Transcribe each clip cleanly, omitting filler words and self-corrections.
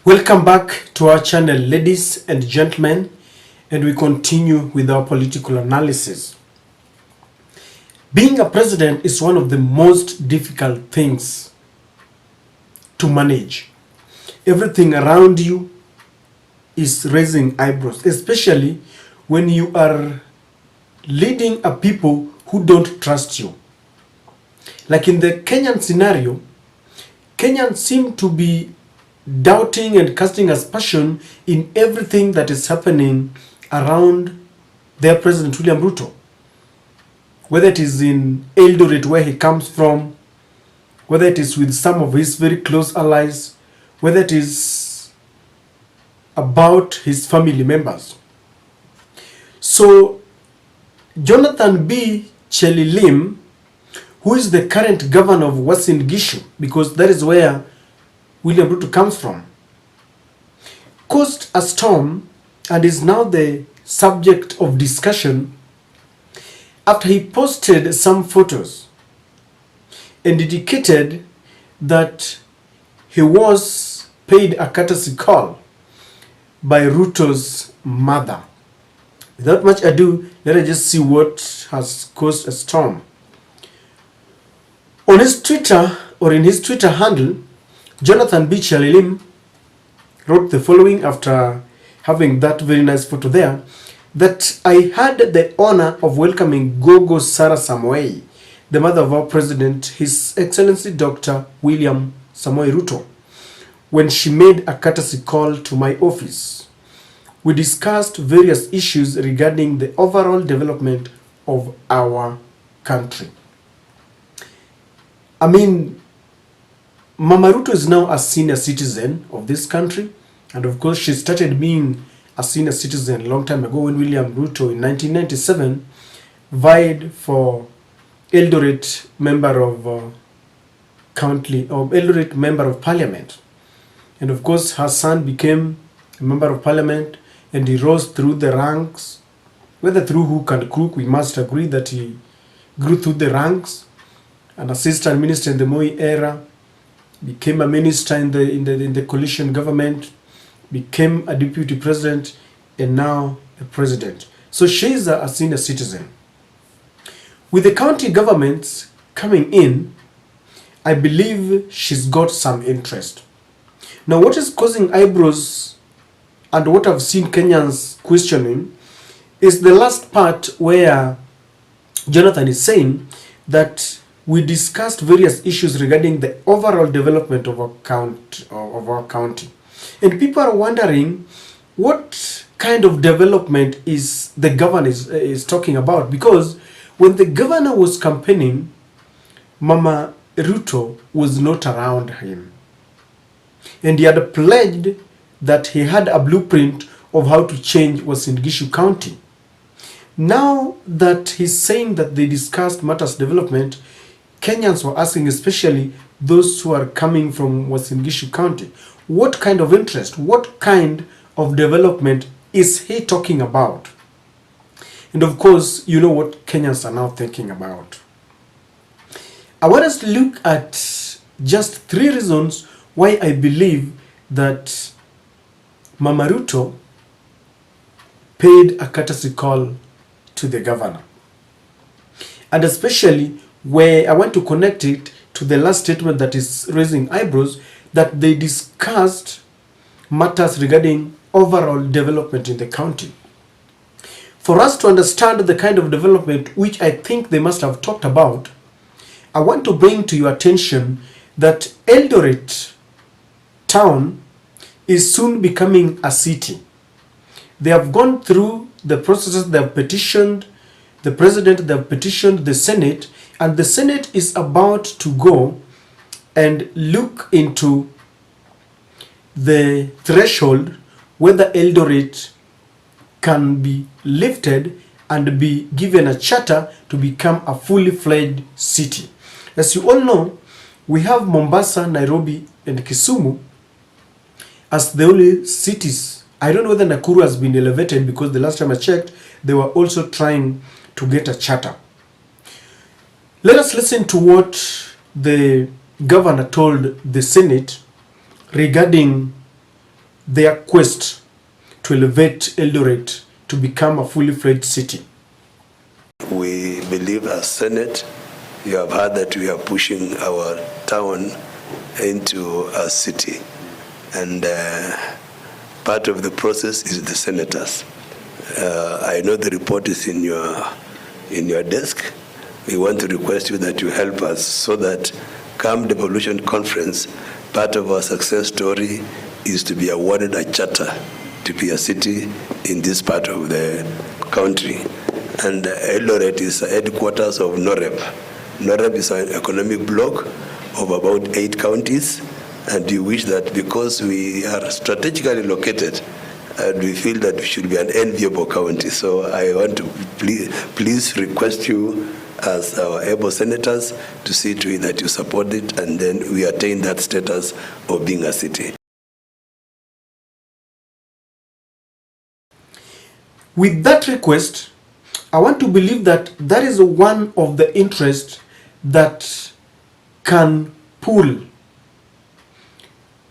Welcome back to our channel, ladies and gentlemen, and we continue with our political analysis. Being a president is one of the most difficult things to manage. Everything around you is raising eyebrows, especially when you are leading a people who don't trust you. Like in the Kenyan scenario, Kenyans seem to be doubting and casting aspersion in everything that is happening around their President William Ruto. Whether it is in Eldoret where he comes from, whether it is with some of his very close allies, whether it is about his family members. So Jonathan B. Chelilim, who is the current governor of Uasin Gishu, because that is where William Ruto comes from, caused a storm and is now the subject of discussion after he posted some photos and indicated that he was paid a courtesy call by Ruto's mother. Without much ado, let us just see what has caused a storm. On his Twitter, or in his Twitter handle, Jonathan B. Chelilim wrote the following after having that very nice photo there, that I had the honor of welcoming Gogo Sarah Samoei, the mother of our president, His Excellency Dr. William Samoei Ruto, when she made a courtesy call to my office. We discussed various issues regarding the overall development of our country. I mean, Mama Ruto is now a senior citizen of this country, and of course she started being a senior citizen a long time ago when William Ruto in 1997 vied for Eldoret member of Eldoret member of parliament. And of course her son became a member of parliament and he rose through the ranks. Whether through hook and crook, we must agree that he grew through the ranks. An assistant minister in the Moi era, became a minister in the coalition government, became a deputy president, and now a president. So she's a senior citizen. With the county governments coming in, I believe she's got some interest. Now, what is causing eyebrows and what I've seen Kenyans questioning is the last part where Jonathan is saying that we discussed various issues regarding the overall development of our county. And people are wondering what kind of development is the governor is talking about, because when the governor was campaigning, Mama Ruto was not around him. And he had pledged that he had a blueprint of how to change Uasin Gishu County. Now that he's saying that they discussed matters development, Kenyans were asking, especially those who are coming from Uasin Gishu County, what kind of interest, what kind of development is he talking about? And of course, you know what Kenyans are now thinking about. I want us to look at just 3 reasons why I believe that Mama Ruto paid a courtesy call to the governor. And especially where I want to connect it to the last statement that is raising eyebrows, that they discussed matters regarding overall development in the county. For us to understand the kind of development which I think they must have talked about, I want to bring to your attention that Eldoret town is soon becoming a city. They have gone through the processes, they have petitioned the president, they have petitioned the Senate, and the Senate is about to go and look into the threshold whether Eldoret can be lifted and be given a charter to become a fully fledged city. As you all know, we have Mombasa, Nairobi, and Kisumu as the only cities. I don't know whether Nakuru has been elevated, because the last time I checked, they were also trying to get a charter. Let us listen to what the governor told the Senate regarding their quest to elevate Eldoret to become a fully fledged city? We believe as Senate, you have heard that we are pushing our town into a city. And part of the process is the senators. I know the report is in your desk. We want to request you that you help us so that come devolution conference, part of our success story is to be awarded a charter to be a city in this part of the country. And Eldoret is the headquarters of NOREP. NOREP is an economic bloc of about 8 counties, and we wish that because we are strategically located, and we feel that we should be an enviable county. So I want to please request you as our able senators to see to it that you support it, and then we attain that status of being a city. With that request, I want to believe that that is one of the interests that can pull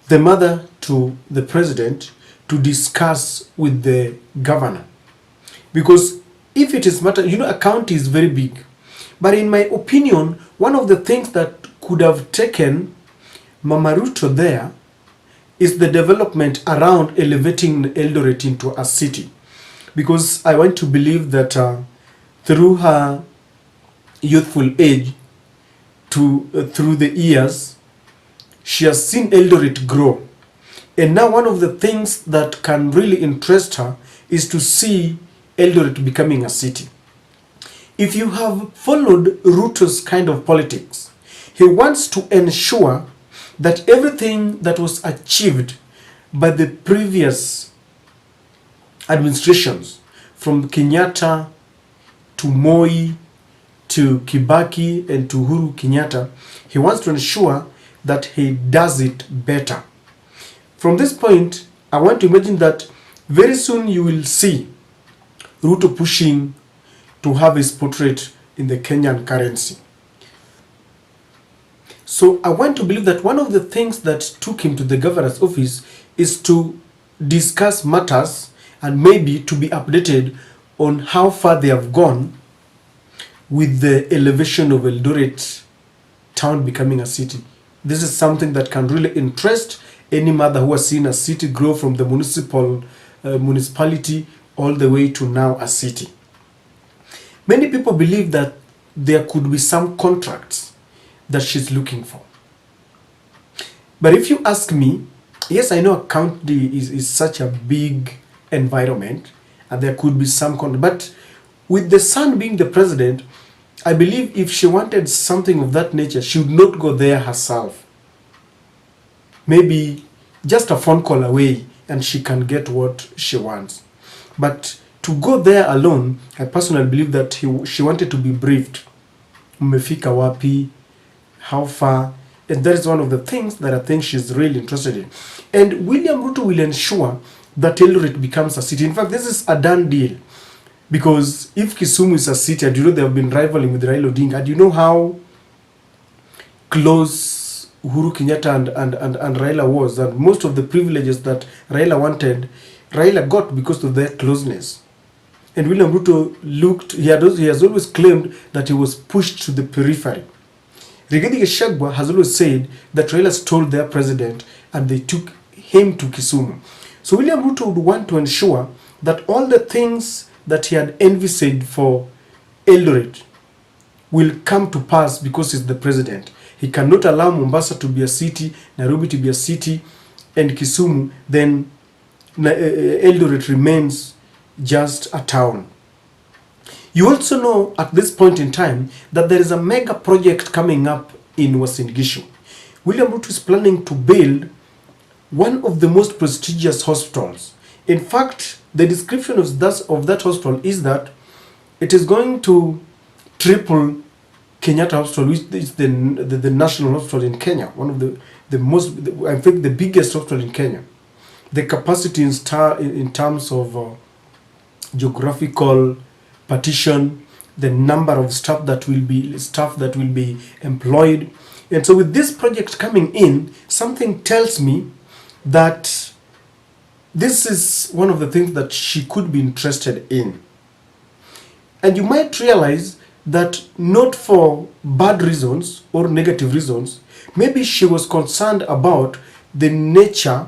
the mother to the president to discuss with the governor. Because if it is matter, a county is very big. But in my opinion, one of the things that could have taken Mama Ruto there is the development around elevating Eldoret into a city. Because I want to believe that through her youthful age, through the years, she has seen Eldoret grow. And now one of the things that can really interest her is to see Eldoret becoming a city. If you have followed Ruto's kind of politics, he wants to ensure that everything that was achieved by the previous administrations, from Kenyatta to Moi to Kibaki and to Uhuru Kenyatta, he wants to ensure that he does it better. From this point, I want to imagine that very soon you will see Ruto pushing to have his portrait in the Kenyan currency. So I want to believe that one of the things that took him to the governor's office is to discuss matters and maybe to be updated on how far they have gone with the elevation of Eldoret town becoming a city. This is something that can really interest any mother who has seen a city grow from the municipality all the way to now a city. Many people believe that there could be some contracts that she's looking for. But if you ask me, yes, I know a county is such a big environment and there could be some contract. But with the son being the president, I believe if she wanted something of that nature, she would not go there herself. Maybe just a phone call away and she can get what she wants. But to go there alone, I personally believe that she wanted to be briefed. Umefika wapi? How far? And that is one of the things that I think she's really interested in. And William Ruto will ensure that Eldoret becomes a city. In fact, this is a done deal. Because if Kisumu is a city, and you know they have been rivaling with Raila Odinga, and you know how close Uhuru Kenyatta and Raila was, and most of the privileges that Raila wanted, Raila got because of their closeness. And William Ruto he has always claimed that he was pushed to the periphery. Rigathi Gachagua has always said that Raila stole their president and they took him to Kisumu. So William Ruto would want to ensure that all the things that he had envisaged for Eldoret will come to pass because he's the president. He cannot allow Mombasa to be a city, Nairobi to be a city, and Kisumu, then Eldoret remains just a town. You also know at this point in time that there is a mega project coming up in Uasin Gishu. William Ruto is planning to build one of the most prestigious hospitals. In fact, the description of that hospital is that it is going to triple Kenyatta Hospital, which is the national hospital in Kenya, one of the most, I think the biggest hospital in Kenya. The capacity in terms of geographical partition, the number of staff that will be employed. And so with this project coming in, something tells me that this is one of the things that she could be interested in. And you might realize that not for bad reasons or negative reasons, maybe she was concerned about the nature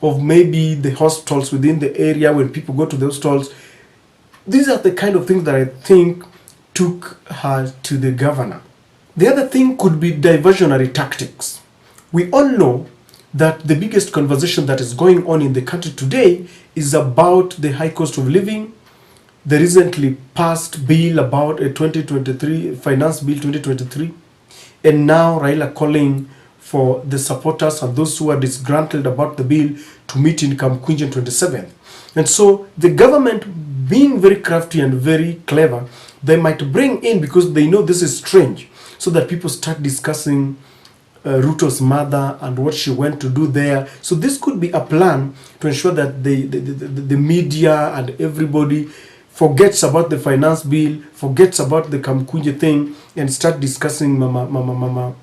of maybe the hospitals within the area when people go to the hospitals. These are the kind of things that I think took her to the governor. The other thing could be diversionary tactics. We all know that the biggest conversation that is going on in the country today is about the high cost of living, the recently passed bill about a 2023 finance bill 2023, and now Raila calling for the supporters and those who are disgruntled about the bill to meet in Kamkunji on 27th. And so the government, being very crafty and very clever, they might bring in, because they know this is strange, so that people start discussing Ruto's mother and what she went to do there. So this could be a plan to ensure that the media and everybody forgets about the finance bill, forgets about the Kamkunji thing, and start discussing Mama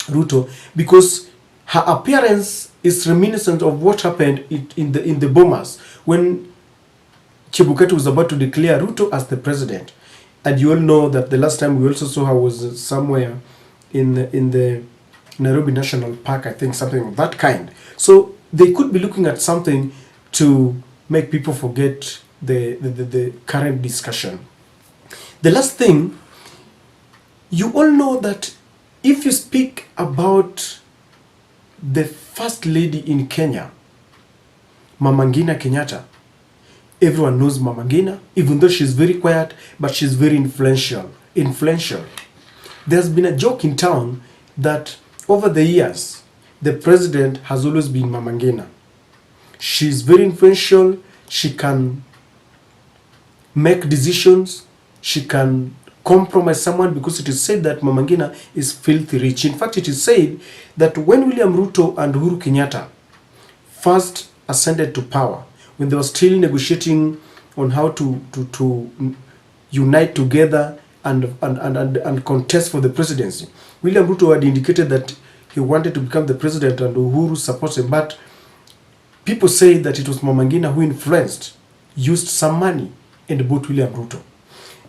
Ruto, because her appearance is reminiscent of what happened in the Bomas when Chebukati was about to declare Ruto as the president. And you all know that the last time we also saw her was somewhere in the Nairobi National Park, I think, something of that kind. So they could be looking at something to make people forget the current discussion. The last thing, you all know that if you speak about the first lady in Kenya, Mama Ngina Kenyatta, everyone knows Mama Ngina, even though she's very quiet, but she's very influential. There's been a joke in town that over the years, the president has always been Mama Ngina. She's very influential. She can make decisions. She can compromise someone, because it is said that Mama Ngina is filthy rich. In fact, it is said that when William Ruto and Uhuru Kenyatta first ascended to power, when they were still negotiating on how to unite together and contest for the presidency, William Ruto had indicated that he wanted to become the president and Uhuru supports him. But people say that it was Mama Ngina who influenced, used some money, and bought William Ruto.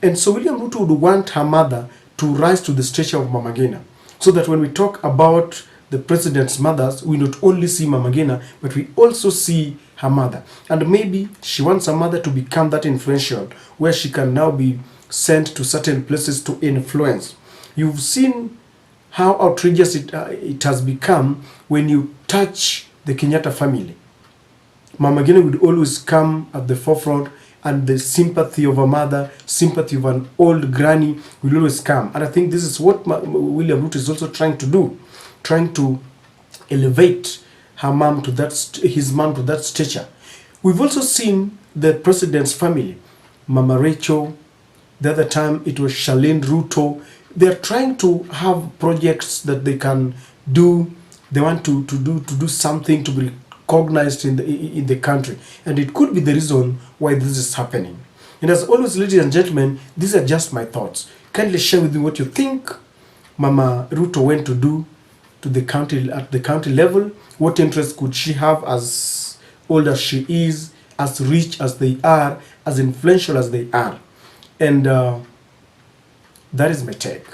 And so William Ruto would want her mother to rise to the stature of Mama Ngina, so that when we talk about the president's mothers, we not only see Mama Ngina, but we also see her mother. And maybe she wants her mother to become that influential, where she can now be sent to certain places to influence. You've seen how outrageous it has become when you touch the Kenyatta family. Mama Ngina would always come at the forefront, and the sympathy of a mother, sympathy of an old granny will always come. And I think this is what William Ruto is also trying to do, trying to elevate his mom to that stature. We've also seen the president's family, Mama Rachel. The other time it was Charlene Ruto. They're trying to have projects that they can do. They want to do something to be recognized in the country, and it could be the reason why this is happening. And as always, ladies and gentlemen, these are just my thoughts. Kindly share with me what you think Mama Ruto went to do to the county, at the county level. What interest could she have, as old as she is, as rich as they are, as influential as they are? And that is my take.